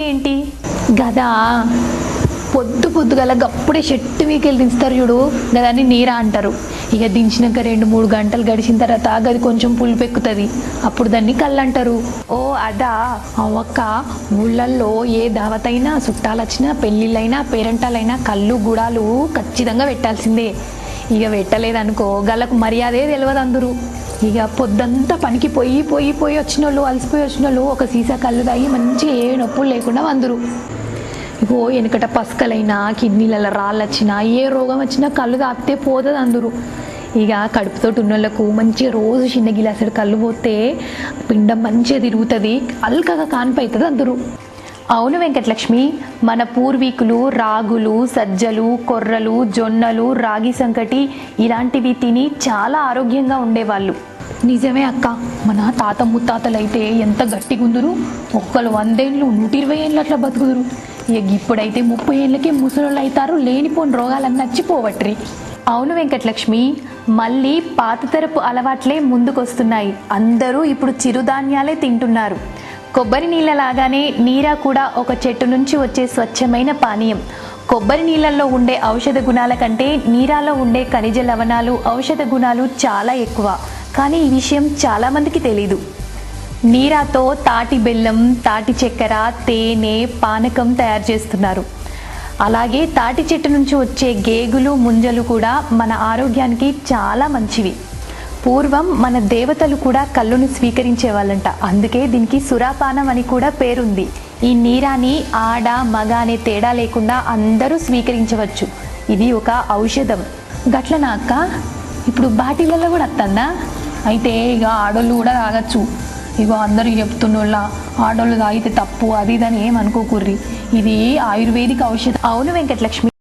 ఏంటి గదా పొద్దు పొద్దుగల గప్పుడే చెట్టు మీకెళ్ళి దించుతారు చూడు గదాన్ని నీరా అంటారు. ఇక దించినాక 2-3 గంటలు గడిచిన తర్వాత గది కొంచెం పులుపెక్కుతుంది, అప్పుడు దాన్ని కళ్ళు అంటారు. ఓ అదా అవక్క, ఊళ్ళల్లో ఏ దావతైనా చుట్టాలు వచ్చినా పెళ్ళిళ్ళైనా పేరెంటాలైనా కళ్ళు గుడాలు ఖచ్చితంగా పెట్టాల్సిందే. ఇక పెట్టలేదనుకో గళ్ళకు మర్యాదే తెలియదు అందరూ. ఇక పొద్దంతా పనికి పోయి పోయి పోయి వచ్చిన వాళ్ళు, అలసిపోయి వచ్చిన వాళ్ళు ఒక సీసా కళ్ళు తాగి మంచిగా ఏ నొప్పులు లేకుండా వందరు. ఇగో వెనకట పసకలైనా కిడ్నీలలో రాళ్ళు వచ్చినా ఏ రోగం వచ్చినా కళ్ళు తాపితే పోతుంది అందరూ. ఇక కడుపుతోటి ఉన్న వాళ్ళకు మంచిగా రోజు చిన్న గిలాసుడు కళ్ళు పోతే పిండం మంచిగా తిరుగుతుంది, అల్కగా కానిపవుతుంది అందరూ. అవును వెంకటలక్ష్మి, మన పూర్వీకులు రాగులు, సజ్జలు, కొర్రలు, జొన్నలు, రాగి సంకటి ఇలాంటివి తిని చాలా ఆరోగ్యంగా ఉండేవాళ్ళు. నిజమే అక్క, మన తాత ముత్తాతలు అయితే ఎంత గట్టిగుందురు, ఒక్కరు 100 ఏళ్ళు 120 ఏళ్ళు అట్లా బతుకుదురు. ఇక ఇప్పుడైతే 30 ఏళ్ళకే ముసలోళ్ళు అవుతారు, లేనిపోని రోగాలన్నీ నచ్చిపోవట్రి. అవును వెంకటలక్ష్మి, మళ్ళీ పాత తరపు అలవాట్లే ముందుకొస్తున్నాయి. అందరూ ఇప్పుడు చిరుధాన్యాలే తింటున్నారు. కొబ్బరి నీళ్ళ లాగానే నీరా కూడా ఒక చెట్టు నుంచి వచ్చే స్వచ్ఛమైన పానీయం. కొబ్బరి నీళ్ళల్లో ఉండే ఔషధ గుణాల కంటే నీరాలో ఉండే ఖనిజ లవణాలు, ఔషధ గుణాలు చాలా ఎక్కువ. కానీ ఈ విషయం చాలామందికి తెలీదు. నీరాతో తాటి బెల్లం, తాటి చక్కెర, తేనె, పానకం తయారు చేస్తున్నారు. అలాగే తాటి చెట్టు నుంచి వచ్చే గేగులు, ముంజలు కూడా మన ఆరోగ్యానికి చాలా మంచివి. పూర్వం మన దేవతలు కూడా కళ్ళును స్వీకరించేవాళ్ళంట, అందుకే దీనికి సురాపానం అని కూడా పేరుంది. ఈ నీరాని ఆడ మగ అనే తేడా లేకుండా అందరూ స్వీకరించవచ్చు. ఇది ఒక ఔషధం. గట్లనా అక్క? ఇప్పుడు బాటిళ్ళలో కూడా వస్తుందా? అయితే ఇక ఆడోళ్ళు కూడా తాగచ్చు. ఇగో అందరూ చెప్తున్నోళ్ళ ఆడోళ్ళు తాగితే తప్పు అది ఇదని ఏమనుకోకుర్రి, ఇది ఆయుర్వేదిక్ ఔషధం. అవును వెంకటలక్ష్మి.